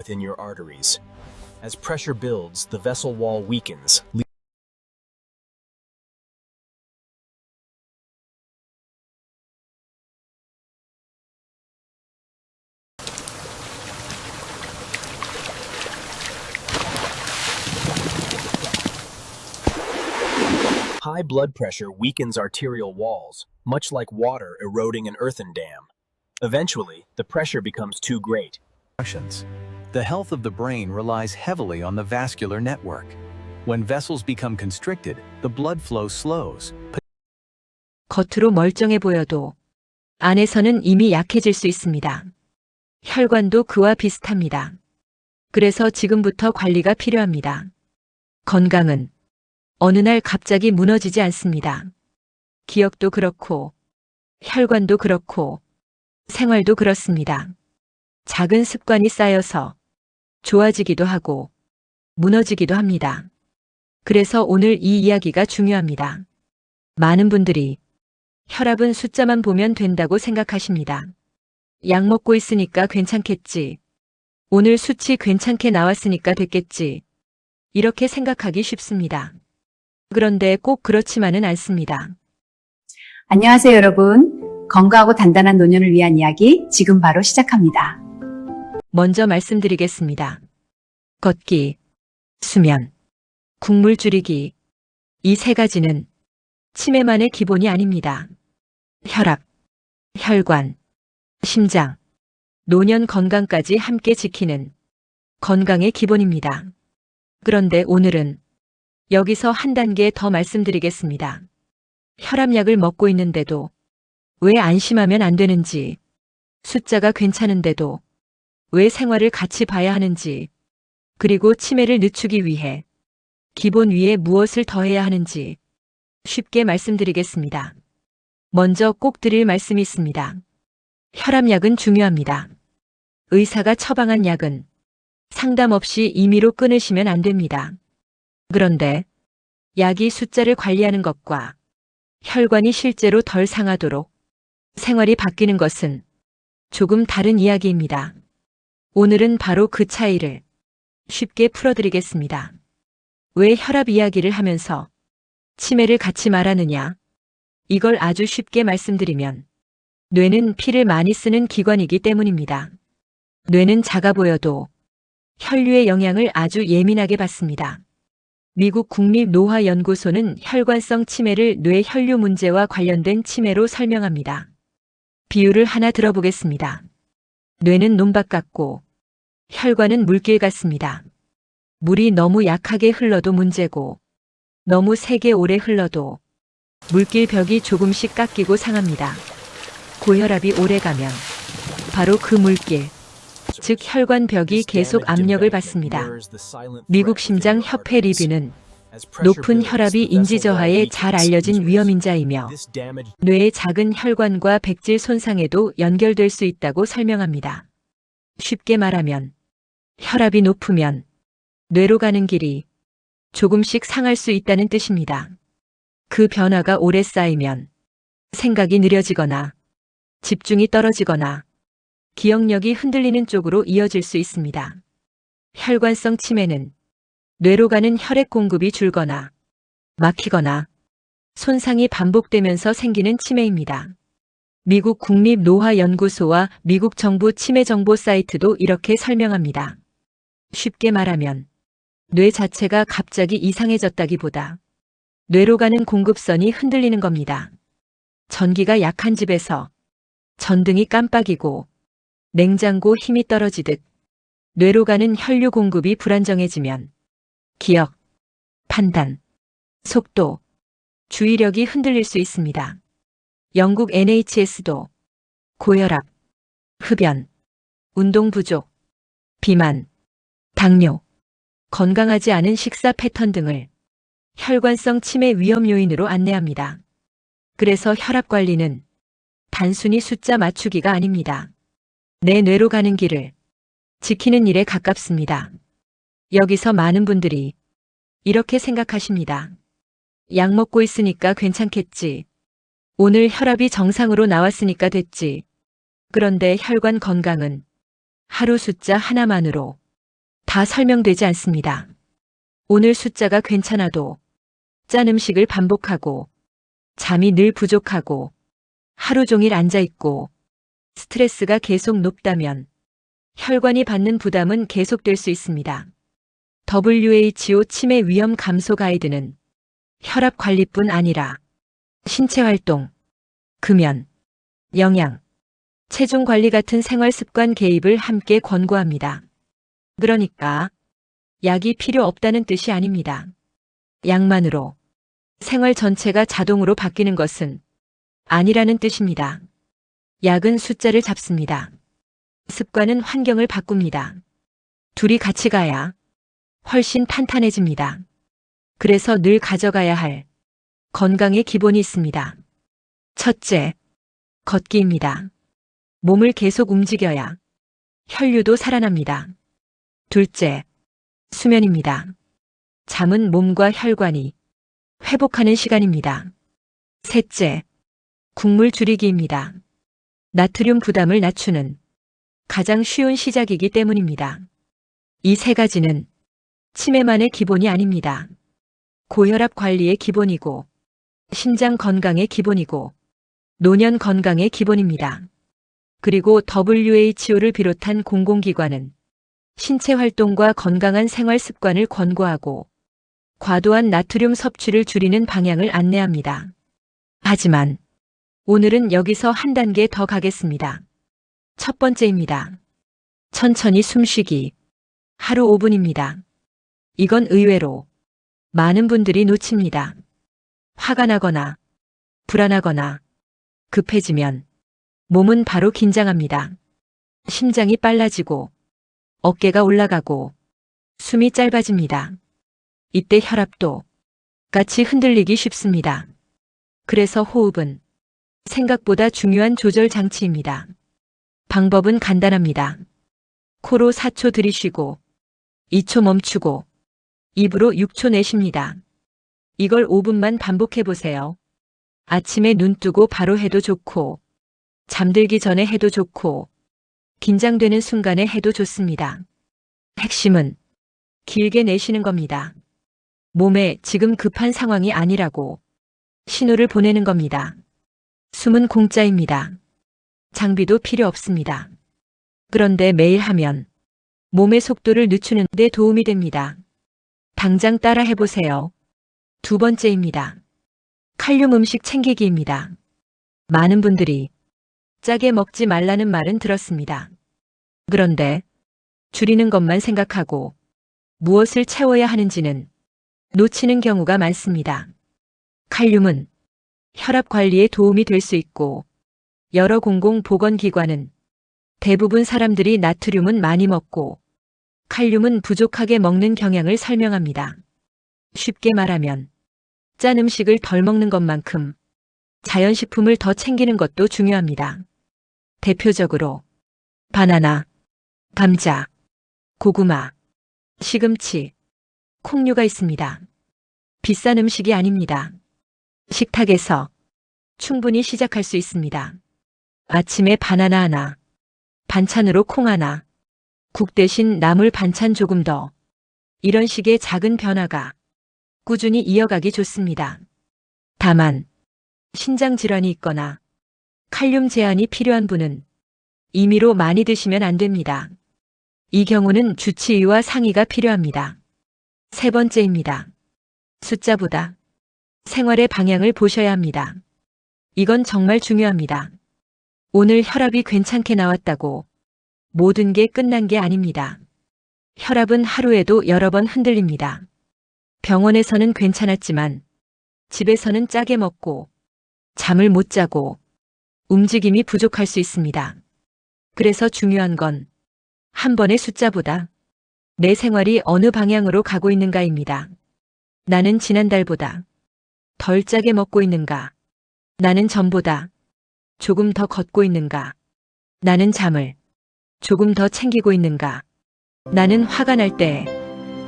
within your arteries. As pressure builds, the vessel wall weakens. High blood pressure weakens arterial walls, much like water eroding an earthen dam. Eventually, the pressure becomes too great. The health of the brain relies heavily on the vascular network. When vessels become constricted, the blood flow slows. 겉으로 멀쩡해 보여도 안에서는 이미 약해질 수 있습니다. 혈관도 그와 비슷합니다. 그래서 지금부터 관리가 필요합니다. 건강은 어느 날 갑자기 무너지지 않습니다. 기억도 그렇고, 혈관도 그렇고, 생활도 그렇습니다. 작은 습관이 쌓여서 좋아지기도 하고, 무너지기도 합니다. 그래서 오늘 이 이야기가 중요합니다. 많은 분들이 혈압은 숫자만 보면 된다고 생각하십니다. 약 먹고 있으니까 괜찮겠지. 오늘 수치 괜찮게 나왔으니까 됐겠지. 이렇게 생각하기 쉽습니다. 그런데 꼭 그렇지만은 않습니다. 안녕하세요, 여러분. 건강하고 단단한 노년을 위한 이야기 지금 바로 시작합니다. 먼저 말씀드리겠습니다. 걷기, 수면, 국물 줄이기. 이 세 가지는 치매만의 기본이 아닙니다. 혈압, 혈관, 심장, 노년 건강까지 함께 지키는 건강의 기본입니다. 그런데 오늘은 여기서 한 단계 더 말씀드리겠습니다. 혈압약을 먹고 있는데도 왜 안심하면 안 되는지, 숫자가 괜찮은데도 왜 생활을 같이 봐야 하는지, 그리고 치매를 늦추기 위해 기본 위에 무엇을 더해야 하는지 쉽게 말씀드리겠습니다. 먼저 꼭 드릴 말씀이 있습니다. 혈압약은 중요합니다. 의사가 처방한 약은 상담 없이 임의로 끊으시면 안 됩니다. 그런데 약이 숫자를 관리하는 것과 혈관이 실제로 덜 상하도록 생활이 바뀌는 것은 조금 다른 이야기입니다. 오늘은 바로 그 차이를 쉽게 풀어드리겠습니다. 왜 혈압 이야기를 하면서 치매를 같이 말하느냐? 이걸 아주 쉽게 말씀드리면 뇌는 피를 많이 쓰는 기관이기 때문입니다. 뇌는 작아 보여도 혈류의 영향을 아주 예민하게 받습니다. 미국 국립노화연구소는 혈관성 치매를 뇌 혈류 문제와 관련된 치매로 설명합니다. 비유를 하나 들어보겠습니다. 뇌는 논밭 같고 혈관은 물길 같습니다. 물이 너무 약하게 흘러도 문제고 너무 세게 오래 흘러도 물길 벽이 조금씩 깎이고 상합니다. 고혈압이 오래가면 바로 그 물길, 즉 혈관 벽이 계속 압력을 받습니다. 미국 심장협회 리뷰는 높은 혈압이 인지저하에 잘 알려진 위험인자이며 뇌의 작은 혈관과 백질 손상에도 연결될 수 있다고 설명합니다. 쉽게 말하면 혈압이 높으면 뇌로 가는 길이 조금씩 상할 수 있다는 뜻입니다. 그 변화가 오래 쌓이면 생각이 느려지거나 집중이 떨어지거나 기억력이 흔들리는 쪽으로 이어질 수 있습니다. 혈관성 치매는 뇌로 가는 혈액 공급이 줄거나 막히거나 손상이 반복되면서 생기는 치매입니다. 미국 국립노화연구소와 미국 정부 치매 정보 사이트도 이렇게 설명합니다. 쉽게 말하면 뇌 자체가 갑자기 이상해졌다기보다 뇌로 가는 공급선이 흔들리는 겁니다. 전기가 약한 집에서 전등이 깜빡이고 냉장고 힘이 떨어지듯 뇌로 가는 혈류 공급이 불안정해지면 기억, 판단, 속도, 주의력이 흔들릴 수 있습니다. 영국 NHS도 고혈압, 흡연, 운동 부족, 비만, 당뇨, 건강하지 않은 식사 패턴 등을 혈관성 치매 위험 요인으로 안내합니다. 그래서 혈압 관리는 단순히 숫자 맞추기가 아닙니다. 내 뇌로 가는 길을 지키는 일에 가깝습니다. 여기서 많은 분들이 이렇게 생각하십니다. 약 먹고 있으니까 괜찮겠지. 오늘 혈압이 정상으로 나왔으니까 됐지. 그런데 혈관 건강은 하루 숫자 하나만으로 다 설명되지 않습니다. 오늘 숫자가 괜찮아도 짠 음식을 반복하고 잠이 늘 부족하고 하루 종일 앉아있고 스트레스가 계속 높다면 혈관이 받는 부담은 계속될 수 있습니다. WHO 치매 위험 감소 가이드는 혈압 관리뿐 아니라 신체 활동, 금연, 영양, 체중 관리 같은 생활 습관 개입을 함께 권고합니다. 그러니까 약이 필요 없다는 뜻이 아닙니다. 약만으로 생활 전체가 자동으로 바뀌는 것은 아니라는 뜻입니다. 약은 숫자를 잡습니다. 습관은 환경을 바꿉니다. 둘이 같이 가야 훨씬 탄탄해집니다. 그래서 늘 가져가야 할 건강의 기본이 있습니다. 첫째, 걷기입니다. 몸을 계속 움직여야 혈류도 살아납니다. 둘째, 수면입니다. 잠은 몸과 혈관이 회복하는 시간입니다. 셋째, 국물 줄이기입니다. 나트륨 부담을 낮추는 가장 쉬운 시작이기 때문입니다. 이 세 가지는 치매만의 기본이 아닙니다. 고혈압 관리의 기본이고, 심장 건강의 기본이고, 노년 건강의 기본입니다. 그리고 WHO를 비롯한 공공기관은 신체 활동과 건강한 생활 습관을 권고하고 과도한 나트륨 섭취를 줄이는 방향을 안내합니다. 하지만 오늘은 여기서 한 단계 더 가겠습니다. 첫 번째입니다. 천천히 숨쉬기. 하루 5분입니다. 이건 의외로 많은 분들이 놓칩니다. 화가 나거나 불안하거나 급해지면 몸은 바로 긴장합니다. 심장이 빨라지고 어깨가 올라가고 숨이 짧아집니다. 이때 혈압도 같이 흔들리기 쉽습니다. 그래서 호흡은 생각보다 중요한 조절 장치입니다. 방법은 간단합니다. 코로 4초 들이쉬고 2초 멈추고 입으로 6초 내쉽니다. 이걸 5분만 반복해 보세요. 아침에 눈 뜨고 바로 해도 좋고 잠들기 전에 해도 좋고 긴장되는 순간에 해도 좋습니다. 핵심은 길게 내쉬는 겁니다. 몸에 지금 급한 상황이 아니라고 신호를 보내는 겁니다. 숨은 공짜입니다. 장비도 필요 없습니다. 그런데 매일 하면 몸의 속도를 늦추는 데 도움이 됩니다. 당장 따라 해보세요. 두 번째입니다. 칼륨 음식 챙기기입니다. 많은 분들이 짜게 먹지 말라는 말은 들었습니다. 그런데 줄이는 것만 생각하고 무엇을 채워야 하는지는 놓치는 경우가 많습니다. 칼륨은 혈압 관리에 도움이 될 수 있고 여러 공공보건기관은 대부분 사람들이 나트륨은 많이 먹고 칼륨은 부족하게 먹는 경향을 설명합니다. 쉽게 말하면 짠 음식을 덜 먹는 것만큼 자연식품을 더 챙기는 것도 중요합니다. 대표적으로 바나나, 감자, 고구마, 시금치, 콩류가 있습니다. 비싼 음식이 아닙니다. 식탁에서 충분히 시작할 수 있습니다. 아침에 바나나 하나, 반찬으로 콩 하나, 국 대신 나물 반찬 조금 더, 이런 식의 작은 변화가 꾸준히 이어가기 좋습니다. 다만 신장 질환이 있거나 칼륨 제한이 필요한 분은 임의로 많이 드시면 안 됩니다. 이 경우는 주치의와 상의가 필요합니다. 세 번째입니다. 숫자보다 생활의 방향을 보셔야 합니다. 이건 정말 중요합니다. 오늘 혈압이 괜찮게 나왔다고 모든 게 끝난 게 아닙니다. 혈압은 하루에도 여러 번 흔들립니다. 병원에서는 괜찮았지만 집에서는 짜게 먹고 잠을 못 자고 움직임이 부족할 수 있습니다. 그래서 중요한 건 한 번의 숫자보다 내 생활이 어느 방향으로 가고 있는가입니다. 나는 지난달보다 덜 짜게 먹고 있는가? 나는 전보다 조금 더 걷고 있는가? 나는 잠을 조금 더 챙기고 있는가? 나는 화가 날 때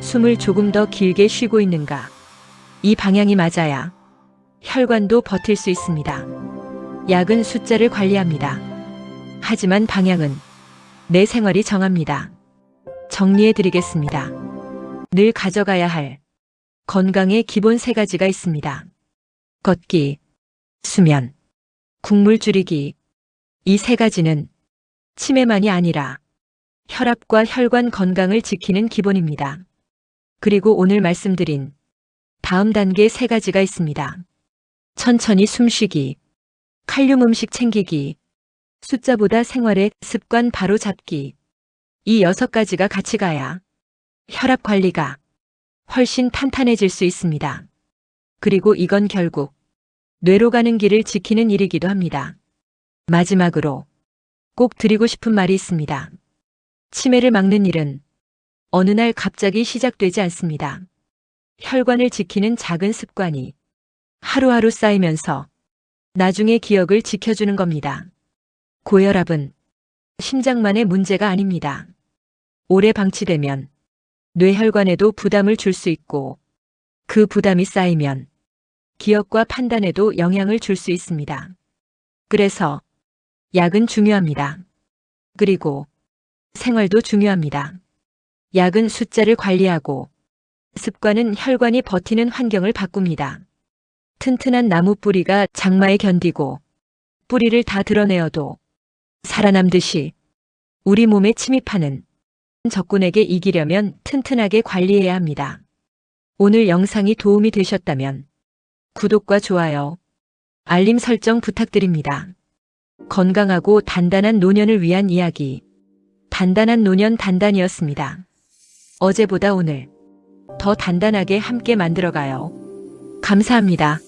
숨을 조금 더 길게 쉬고 있는가? 이 방향이 맞아야 혈관도 버틸 수 있습니다. 약은 숫자를 관리합니다. 하지만 방향은 내 생활이 정합니다. 정리해 드리겠습니다. 늘 가져가야 할 건강의 기본 3가지가 있습니다. 걷기, 수면, 국물 줄이기. 이 3가지는 치매만이 아니라 혈압과 혈관 건강을 지키는 기본입니다. 그리고 오늘 말씀드린 다음 단계 3가지가 있습니다. 천천히 숨쉬기, 칼륨 음식 챙기기, 숫자보다 생활의 습관 바로 잡기. 이 6가지가 같이 가야 혈압 관리가 훨씬 탄탄해질 수 있습니다. 그리고 이건 결국 뇌로 가는 길을 지키는 일이기도 합니다. 마지막으로 꼭 드리고 싶은 말이 있습니다. 치매를 막는 일은 어느 날 갑자기 시작되지 않습니다. 혈관을 지키는 작은 습관이 하루하루 쌓이면서 나중에 기억을 지켜주는 겁니다. 고혈압은 심장만의 문제가 아닙니다. 오래 방치되면 뇌혈관에도 부담을 줄 수 있고 그 부담이 쌓이면 기억과 판단에도 영향을 줄 수 있습니다. 그래서 약은 중요합니다. 그리고 생활도 중요합니다. 약은 숫자를 관리하고 습관은 혈관이 버티는 환경을 바꿉니다. 튼튼한 나무 뿌리가 장마에 견디고 뿌리를 다 드러내어도 살아남듯이 우리 몸에 침입하는 적군에게 이기려면 튼튼하게 관리해야 합니다. 오늘 영상이 도움이 되셨다면 구독과 좋아요, 알림 설정 부탁드립니다. 건강하고 단단한 노년을 위한 이야기, 단단한 노년 단단이었습니다. 어제보다 오늘 더 단단하게 함께 만들어가요. 감사합니다.